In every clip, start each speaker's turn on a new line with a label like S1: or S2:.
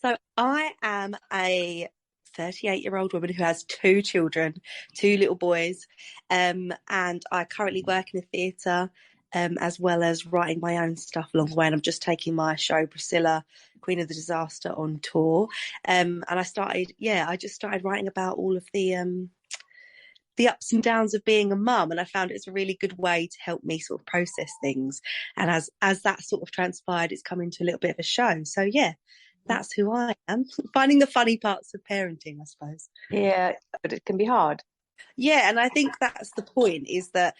S1: So I am a 38-year-old woman who has two children, two little boys, and I currently work in a theatre, as well as writing my own stuff along the way. And I'm just taking my show, Priscilla, Queen of the Disaster, on tour. And I just started writing about all of the ups and downs of being a mum, and I found it's a really good way to help me sort of process things. And as that sort of transpired, it's come into a little bit of a show. So yeah, that's who I am. Finding the funny parts of parenting, I suppose.
S2: Yeah, but it can be hard.
S1: Yeah, and I think that's the point, is that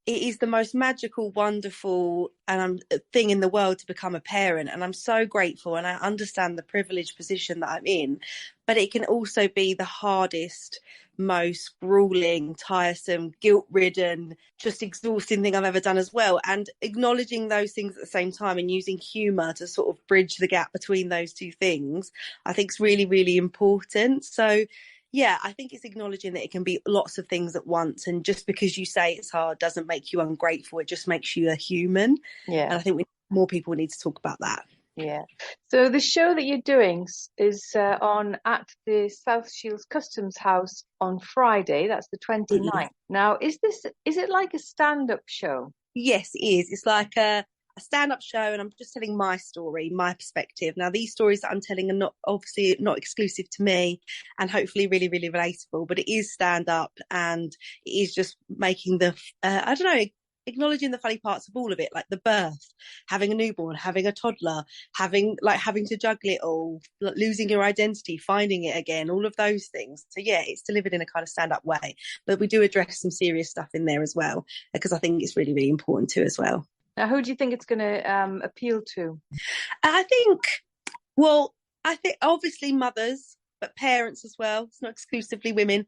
S1: it is the most magical, wonderful thing in the world to become a parent. And I'm so grateful, and I understand the privileged position that I'm in. But it can also be the hardest, most grueling, tiresome, guilt-ridden, just exhausting thing I've ever done as well. And acknowledging those things at the same time and using humour to sort of bridge the gap between those two things, I think is really, really important. So yeah, I think it's acknowledging that it can be lots of things at once. And just because you say it's hard doesn't make you ungrateful. It just makes you a human.
S2: Yeah.
S1: And I think more people need to talk about that.
S2: Yeah. So the show that you're doing is on at the South Shields Customs House on Friday. That's the 29th. Now, is it like a stand-up show?
S1: Yes, it is. It's like a stand-up show, and I'm just telling my story, my perspective. Now, these stories that I'm telling are not exclusive to me, and hopefully really, really relatable, but it is stand-up, and it is just making I don't know, acknowledging the funny parts of all of it, like the birth, having a newborn, having a toddler, having to juggle it all, losing your identity, finding it again, all of those things. So yeah, it's delivered in a kind of stand-up way, but we do address some serious stuff in there as well, because I think it's really, really important too as well.
S2: Now, who do you think it's going to appeal to?
S1: I think, well, I think obviously mothers, but parents as well. It's not exclusively women.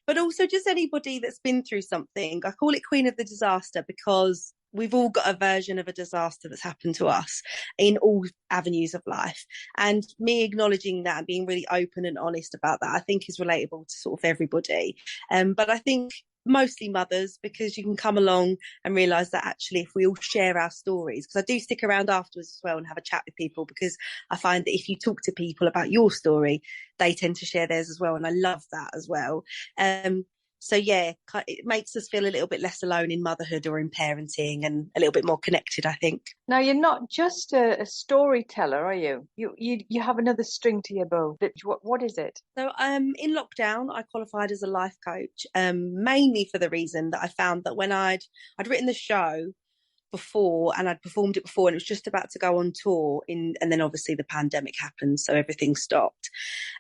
S1: But also just anybody that's been through something. I call it Queen of the Disaster because we've all got a version of a disaster that's happened to us in all avenues of life. And me acknowledging that and being really open and honest about that, I think is relatable to sort of everybody. But I think mostly mothers, because you can come along and realise that actually if we all share our stories, because I do stick around afterwards as well and have a chat with people, because I find that if you talk to people about your story, they tend to share theirs as well, and I love that as well. So yeah, it makes us feel a little bit less alone in motherhood or in parenting, and a little bit more connected, I think.
S2: Now, you're not just a storyteller, are you? You have another string to your bow. What is it?
S1: So in lockdown, I qualified as a life coach, mainly for the reason that I found that when I'd written the show before and I'd performed it before, and it was just about to go on tour and then obviously the pandemic happened, so everything stopped.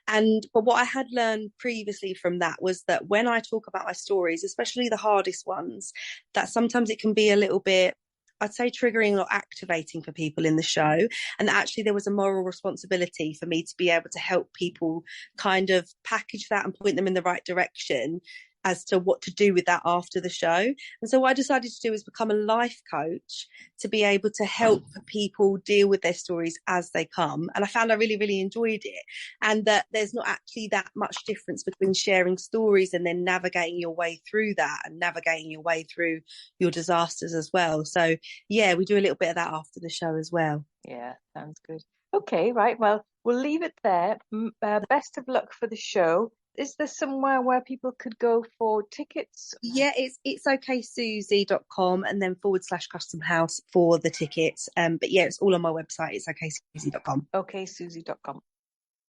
S1: But what I had learned previously from that was that when I talk about my stories, especially the hardest ones, that sometimes it can be a little bit, I'd say, triggering or activating for people in the show. And actually there was a moral responsibility for me to be able to help people kind of package that and point them in the right direction as to what to do with that after the show. And so what I decided to do is become a life coach to be able to help people deal with their stories as they come. And I found I really, really enjoyed it. And that there's not actually that much difference between sharing stories and then navigating your way through that and navigating your way through your disasters as well. So yeah, we do a little bit of that after the show as well.
S2: Yeah, sounds good. Okay, right. Well, we'll leave it there. Best of luck for the show. Is there somewhere where people could go for tickets?
S1: Yeah, it's oksusie.com and then /custom house for the tickets. But yeah, it's all on my website. It's oksusie.com.
S2: oksusie.com.